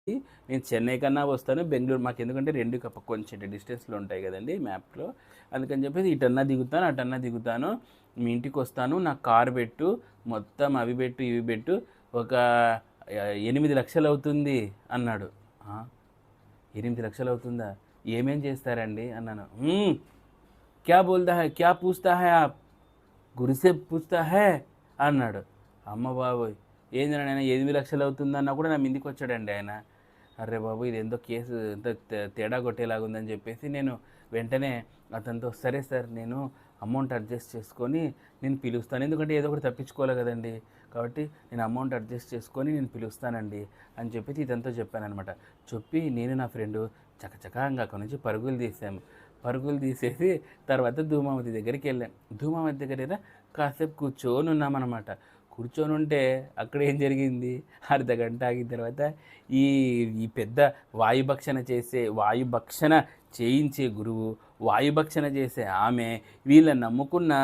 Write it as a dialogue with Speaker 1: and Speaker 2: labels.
Speaker 1: నేను చెన్నై కన్నా వస్తాను, బెంగుళూరు మాకు ఎందుకంటే 2 కొంచెం డిస్టెన్స్‌లో ఉంటాయి గదండీ మ్యాప్‌లో. అందుకని చెప్పేసి ఇటన్నా దిగుతాను, అటన్నా దిగుతాను. మీ ఇంటికొస్తాను. నాకు కారు పెట్టు, మొత్తం అవి పెట్టు, ఇవి పెట్టు. ఒక 8,00,000 అవుతుంది అన్నాడు. ఆ! 8,00,000 అవుతుందా? ఏమేం చేస్తారండి అన్నాను. క్యా బోల్తా హై? క్యా పూछता है आप? గురిసే పూछता है అన్నాడు. అమ్మ బాబోయ్! ఏందిరా నాయన 8,00,000 అవుతుందన్నా కూడా నా మీదకొచ్చాడండి ఆయన. అర్రె బాబు! ఇదేందో కేసు ఎంతో తేడా కొట్టేలాగుందని చెప్పేసి నేను వెంటనే అతనితో సరే సార్ నేను అమౌంట్ అడ్జస్ట్ చేసుకొని నేను పిలుస్తాను. ఎందుకంటే ఏదో ఒకటి తప్పించుకోవాలి కదండీ! కాబట్టి నేను అమౌంట్ అడ్జస్ట్ చేసుకొని నేను పిలుస్తానండి అని చెప్పేసి ఇతనితో చెప్పాననమాట. చెప్పి నేను నా ఫ్రెండు చకచకా ఇంక అక్కడి నుంచి పరుగులు తీసాము. పరుగులు తీసేసి తర్వాత ధూమావతి దగ్గరికెళ్ళాం. ధూమావతి దగ్గర కాసేపు కూర్చొనున్నామనమాట. కూర్చొనుంటే అక్కడ ఏం జరిగింది, అర్ధగంట ఆగిన తర్వాత ఈ ఈ పెద్ద వాయుభక్షణ చేయించే గురువు, వాయుభక్షణ చేసే ఆమె, వీళ్ళని నమ్ముకున్న